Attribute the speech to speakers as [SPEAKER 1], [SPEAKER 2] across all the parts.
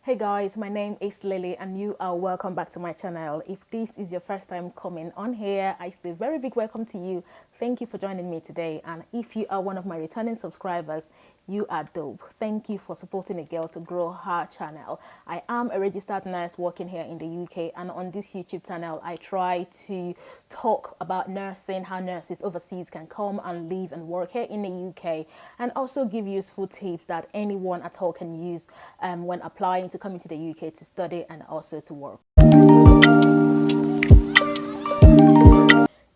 [SPEAKER 1] Hey guys, my name is Lily and you are welcome back to my channel. If this is your first time coming on here, I say very big welcome to you. Thank you for joining me today, and if you are one of my returning subscribers, you are dope. Thank you for supporting a girl to grow her channel. I am a registered nurse working here in the UK, and on this YouTube channel I try to talk about nursing, how nurses overseas can come and live and work here in the UK, and also give useful tips that anyone at all can use when applying to come into the UK to study and also to work.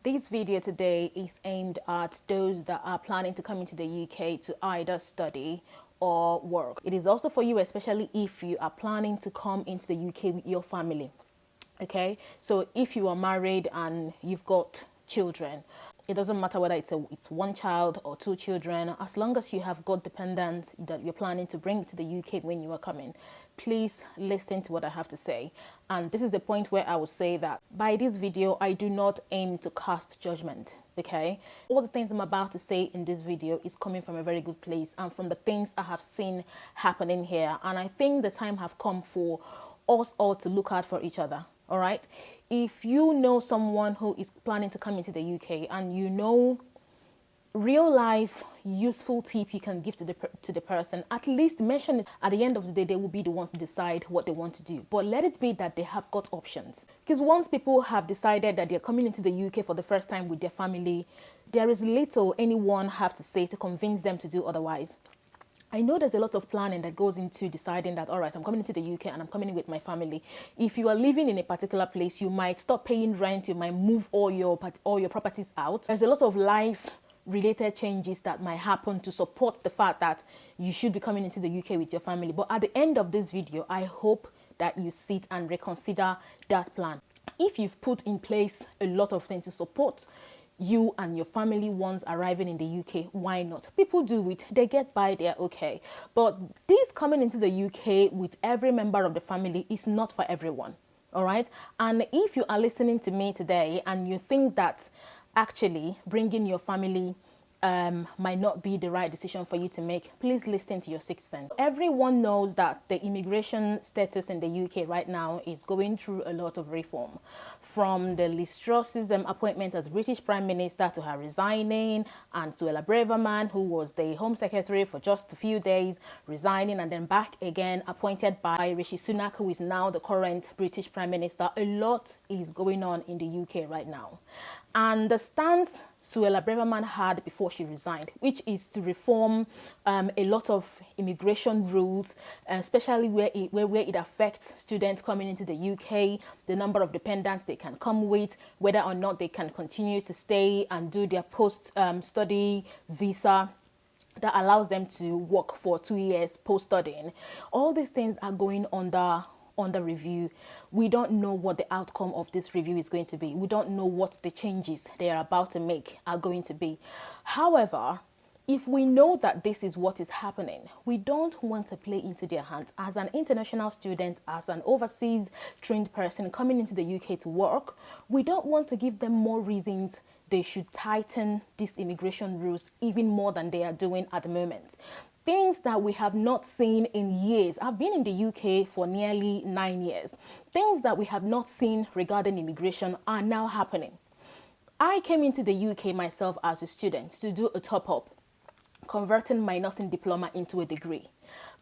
[SPEAKER 1] This video today is aimed at those that are planning to come into the UK to either study or work. It is also for you, especially if you are planning to come into the UK with your family. Okay, so if you are married and you've got children, it doesn't matter whether it's one child or two children, as long as you have got dependents that you're planning to bring to the UK when you are coming, please listen to what I have to say. And this is the point where I will say that by this video, I do not aim to cast judgment. Okay, all the things I'm about to say in this video is coming from a very good place and from the things I have seen happening here. And I think the time have come for us all to look out for each other. All right, if you know someone who is planning to come into the UK and you know real life useful tip you can give to the person, at least mention it. At the end of the day, they will be the ones to decide what they want to do, but let it be that they have got options. Because once people have decided that they're coming into the UK for the first time with their family, there is little anyone have to say to convince them to do otherwise. I know there's a lot of planning that goes into deciding that, all right, I'm coming into the UK and I'm coming in with my family. If you are living in a particular place, you might stop paying rent, you might move all your properties out. There's a lot of life related changes that might happen to support the fact that you should be coming into the UK with your family. But at the end of this video, I hope that you sit and reconsider that plan. If you've put in place a lot of things to support you and your family once arriving in the UK, why not? People do it, they get by, they're okay. But this coming into the UK with every member of the family is not for everyone. All right, and if you are listening to me today and you think that actually bringing your family might not be the right decision for you to make, please listen to your sixth sense. Everyone knows that the immigration status in the UK right now is going through a lot of reform. From the Liz Truss's appointment as British Prime Minister, to her resigning, and to Ella Braverman, who was the Home Secretary for just a few days, resigning and then back again, appointed by Rishi Sunak, who is now the current British Prime Minister. A lot is going on in the UK right now. And the stance Suella Braverman had before she resigned, which is to reform a lot of immigration rules, especially where it affects students coming into the UK, the number of dependents they can come with, whether or not they can continue to stay and do their post-study visa that allows them to work for 2 years post-studying. All these things are going under review. We don't know what the outcome of this review is going to be. We don't know what the changes they are about to make are going to be. However, if we know that this is what is happening, we don't want to play into their hands. As an international student, as an overseas trained person coming into the UK to work, we don't want to give them more reasons they should tighten these immigration rules even more than they are doing at the moment. Things that we have not seen in years. I've been in the UK for nearly 9 years. Things that we have not seen regarding immigration are now happening. I came into the UK myself as a student to do a top-up, converting my nursing diploma into a degree.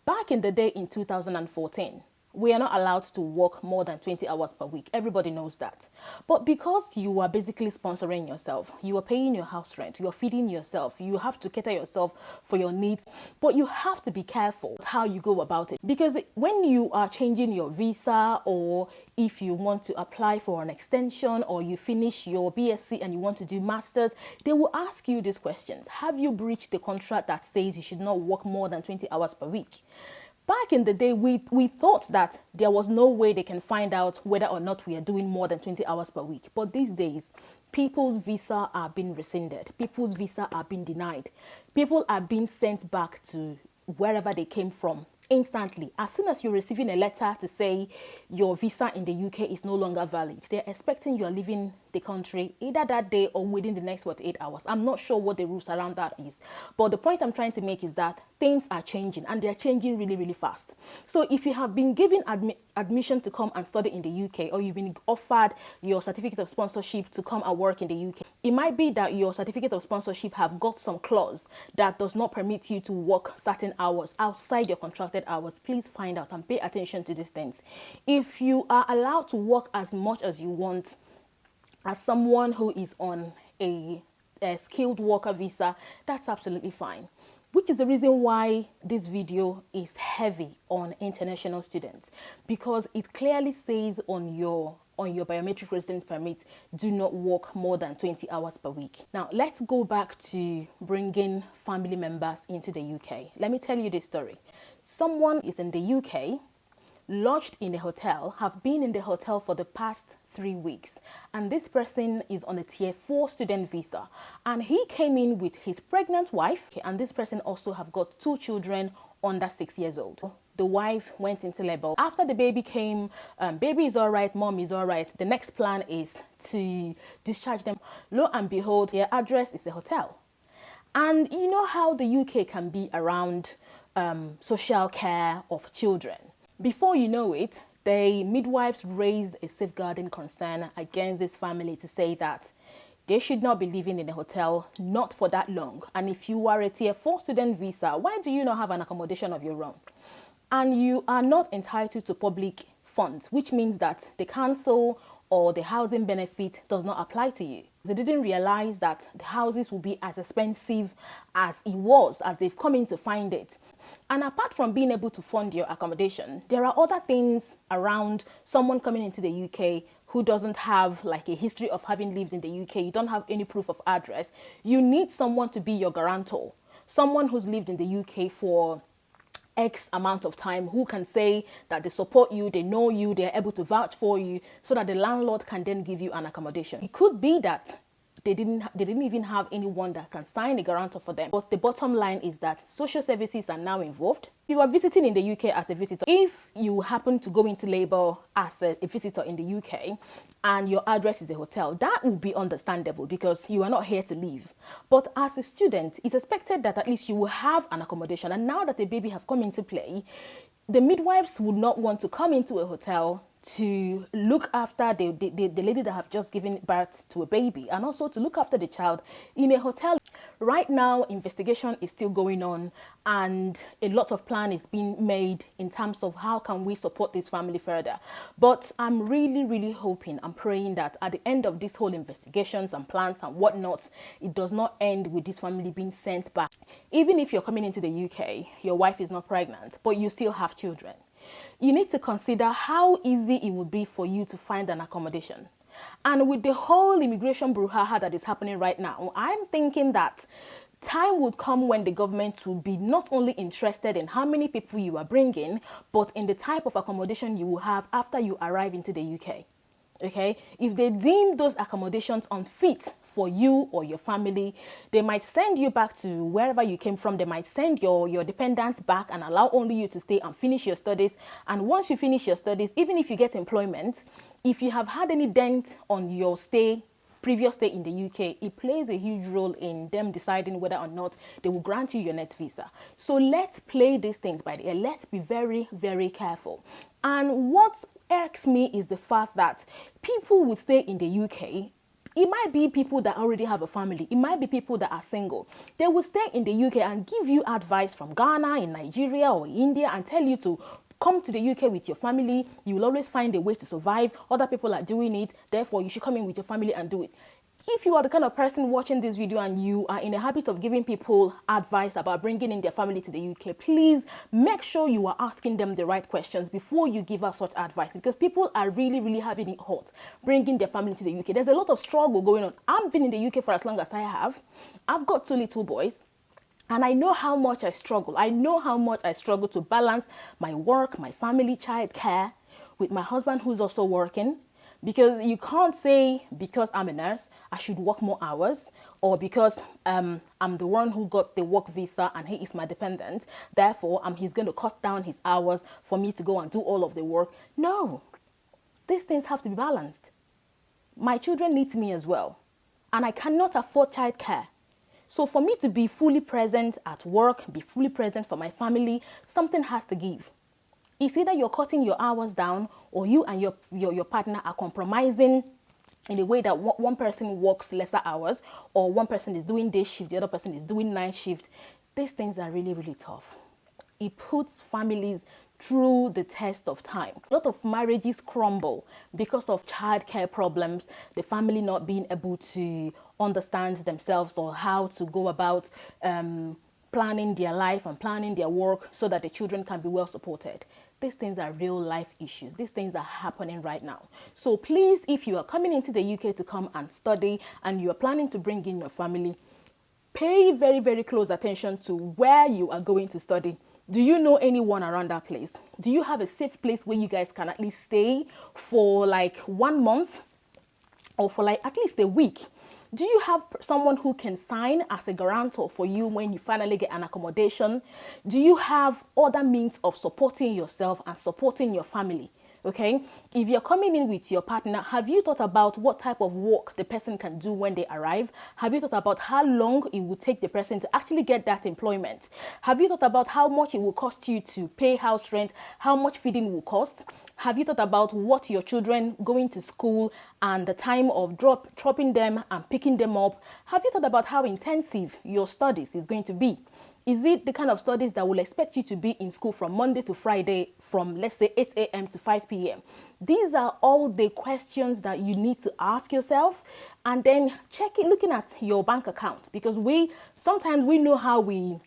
[SPEAKER 1] Back in the day in 2014, we are not allowed to work more than 20 hours per week. Everybody knows that. But because you are basically sponsoring yourself, you are paying your house rent, you are feeding yourself, you have to cater yourself for your needs, but you have to be careful how you go about it. Because when you are changing your visa, or if you want to apply for an extension, or you finish your BSc and you want to do masters, they will ask you these questions. Have you breached the contract that says you should not work more than 20 hours per week? Back in the day, we thought that there was no way they can find out whether or not we are doing more than 20 hours per week. But these days, people's visa are being rescinded. People's visa are being denied. People are being sent back to wherever they came from instantly. As soon as you're receiving a letter to say your visa in the UK is no longer valid, they're expecting you are leaving the country either that day or within the next 48 hours. I'm not sure what the rules around that is. But the point I'm trying to make is that things are changing, and they're changing really, really fast. So if you have been given admission to come and study in the UK, or you've been offered your certificate of sponsorship to come and work in the UK, it might be that your certificate of sponsorship have got some clause that does not permit you to work certain hours outside your contracted hours. Please find out and pay attention to these things. If you are allowed to work as much as you want as someone who is on a skilled worker visa, that's absolutely fine. Which is the reason why this video is heavy on international students, because it clearly says on your biometric residence permit, do not work more than 20 hours per week. Now, let's go back to bringing family members into the UK. Let me tell you this story. Someone is in the UK, lodged in a hotel, have been in the hotel for the past 3 weeks, and this person is on a tier 4 student visa, and he came in with his pregnant wife, and this person also have got 2 children under 6 years old. The wife went into labor. After the baby came, baby is all right, mom is all right. The next plan is to discharge them. Lo and behold, their address is a hotel. And you know how the UK can be around social care of children. Before you know it, the midwives raised a safeguarding concern against this family to say that they should not be living in a hotel, not for that long. And if you are a tier 4 student visa, why do you not have an accommodation of your own? And you are not entitled to public funds, which means that the council or the housing benefit does not apply to you. They didn't realize that the houses will be as expensive as it was, as they've come in to find it. And apart from being able to fund your accommodation, there are other things around someone coming into the UK who doesn't have like a history of having lived in the UK. You don't have any proof of address. You need someone to be your guarantor, someone who's lived in the UK for X amount of time, who can say that they support you, they know you, they're able to vouch for you, so that the landlord can then give you an accommodation. It could be that they didn't even have anyone that can sign a guarantor for them. But the bottom line is that social services are now involved. You are visiting in the UK as a visitor. If you happen to go into labor as a visitor in the UK and your address is a hotel, that would be understandable because you are not here to live. But as a student, it's expected that at least you will have an accommodation. And now that the baby have come into play, the midwives would not want to come into a hotel to look after the lady that have just given birth to a baby, and also to look after the child in a hotel. Right now, investigation is still going on, and a lot of plan is being made in terms of how can we support this family further. But I'm really hoping and praying that at the end of this whole investigations and plans and whatnot, it does not end with this family being sent back. Even if you're coming into the UK, your wife is not pregnant, but you still have children. You need to consider how easy it would be for you to find an accommodation. And with the whole immigration brouhaha that is happening right now, I'm thinking that time would come when the government will be not only interested in how many people you are bringing, but in the type of accommodation you will have after you arrive into the UK. Okay, if they deem those accommodations unfit for you or your family, they might send you back to wherever you came from. They might send your dependents back and allow only you to stay and finish your studies. And once you finish your studies, even if you get employment, if you have had any dent on your previous stay in the UK, it plays a huge role in them deciding whether or not they will grant you your next visa. So let's play these things by the ear. Let's be very careful. And what irks me is the fact that people would stay in the UK. It might be people that already have a family. It might be people that are single. They will stay in the UK and give you advice from Ghana, in Nigeria or India, and tell you to come to the UK with your family. You will always find a way to survive. Other people are doing it. Therefore, you should come in with your family and do it. If you are the kind of person watching this video and you are in a habit of giving people advice about bringing in their family to the UK, please make sure you are asking them the right questions before you give us such advice, because people are really having it hot bringing their family to the UK. There's a lot of struggle going on. I've been in the UK for as long as I have. I've got 2 little boys. And I know how much I struggle. I know how much I struggle to balance my work, my family, child care with my husband who's also working. Because you can't say because I'm a nurse, I should work more hours, or because I'm the one who got the work visa and he is my dependent, therefore he's going to cut down his hours for me to go and do all of the work. No, these things have to be balanced. My children need me as well, and I cannot afford childcare. So for me to be fully present at work, be fully present for my family, something has to give. It's either you're cutting your hours down, or you and your partner are compromising in a way that one person works lesser hours, or one person is doing day shift, the other person is doing night shift. These things are really, really tough. It puts families through the test of time. A lot of marriages crumble because of childcare problems, the family not being able to understand themselves or how to go about planning their life and planning their work so that the children can be well supported. These things are real life issues. These things are happening right now. So please, if you are coming into the UK to come and study and you are planning to bring in your family, pay very, very close attention to where you are going to study. Do you know anyone around that place? Do you have a safe place where you guys can at least stay for like 1 month or for like at least a week? Do you have someone who can sign as a guarantor for you when you finally get an accommodation? Do you have other means of supporting yourself and supporting your family? Okay, if you're coming in with your partner, have you thought about what type of work the person can do when they arrive? Have you thought about how long it will take the person to actually get that employment? Have you thought about how much it will cost you to pay house rent? How much feeding will cost? Have you thought about what your children going to school and the time of dropping them and picking them up? Have you thought about how intensive your studies is going to be? Is it the kind of studies that will expect you to be in school from Monday to Friday from, let's say, 8 a.m. to 5 p.m.? These are all the questions that you need to ask yourself, and then check it looking at your bank account, because sometimes we know how we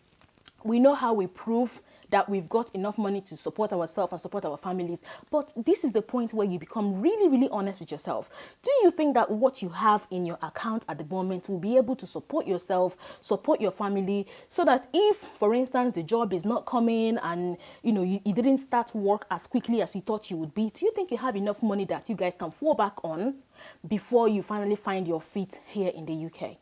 [SPEAKER 1] prove that we've got enough money to support ourselves and support our families. But this is the point where you become really, really honest with yourself. Do you think that what you have in your account at the moment will be able to support yourself, support your family, so that if, for instance, the job is not coming and you didn't start work as quickly as you thought you would be, do you think you have enough money that you guys can fall back on before you finally find your feet here in the UK?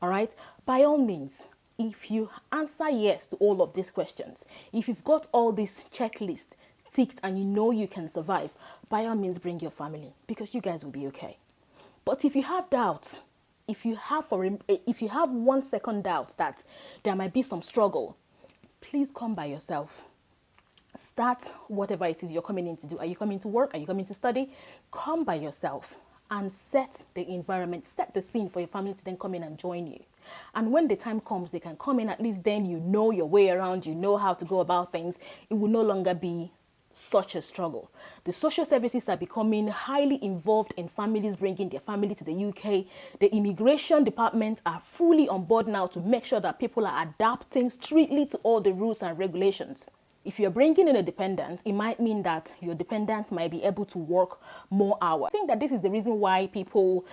[SPEAKER 1] All right? By all means, if you answer yes to all of these questions, if you've got all this checklist ticked and you know you can survive, by all means bring your family, because you guys will be okay. But if you have doubts, if you have 1 second doubt that there might be some struggle, please come by yourself. Start whatever it is you're coming in to do. Are you coming to work? Are you coming to study? Come by yourself and set the environment, set the scene for your family to then come in and join you. And when the time comes, they can come in. At least then you know your way around, you know how to go about things. It will no longer be such a struggle. The social services are becoming highly involved in families bringing their family to the UK. The immigration department are fully on board now to make sure that people are adapting strictly to all the rules and regulations. If you're bringing in a dependent, it might mean that your dependent might be able to work more hours. I think that this is the reason why people,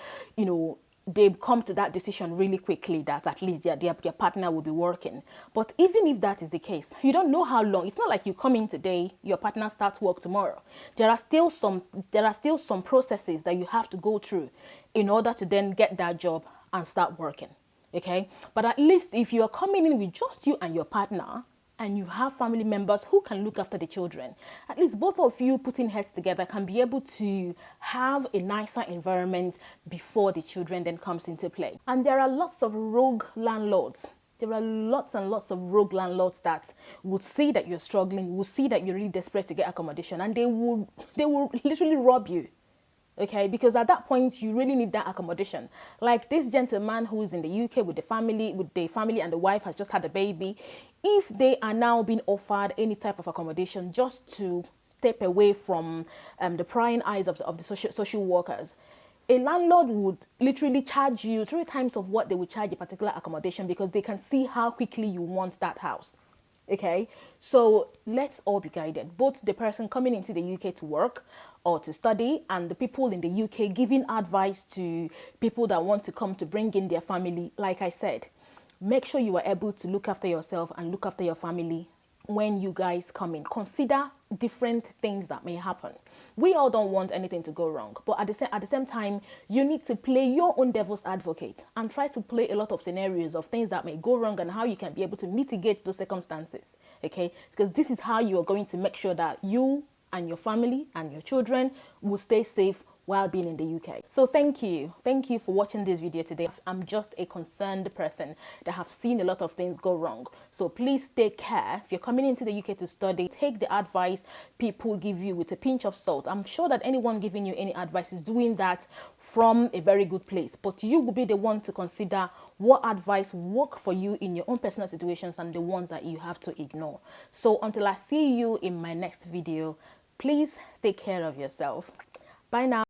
[SPEAKER 1] they come to that decision really quickly, that at least their partner will be working. But even if that is the case, you don't know how long. It's not like you come in today, your partner starts work tomorrow. There are still some processes that you have to go through in order to then get that job and start working. Okay? But at least if you are coming in with just you and your partner, and you have family members who can look after the children, at least both of you putting heads together can be able to have a nicer environment before the children then comes into play. And there are lots of rogue landlords. There are lots and lots of rogue landlords that would see that you're struggling, will see that you're really desperate to get accommodation, and they will literally rob you. Okay, because at that point you really need that accommodation. Like this gentleman who is in the UK with the family and the wife has just had a baby. If they are now being offered any type of accommodation just to step away from the prying eyes of the social workers, a landlord would literally charge you 3 times of what they would charge a particular accommodation, because they can see how quickly you want that house. Okay, so let's all be guided. Both the person coming into the UK to work or to study, and the people in the UK giving advice to people that want to come to bring in their family. Like I said, make sure you are able to look after yourself and look after your family when you guys come in. Consider different things that may happen. We all don't want anything to go wrong, but at the same time, you need to play your own devil's advocate and try to play a lot of scenarios of things that may go wrong and how you can be able to mitigate those circumstances. Okay, because this is how you are going to make sure that you and your family and your children will stay safe while being in the UK. So thank you for watching this video today. I'm just a concerned person that have seen a lot of things go wrong. So please take care. If you're coming into the UK to study, take the advice people give you with a pinch of salt. I'm sure that anyone giving you any advice is doing that from a very good place, but you will be the one to consider what advice work for you in your own personal situations and the ones that you have to ignore. So until I see you in my next video, please take care of yourself. Bye now.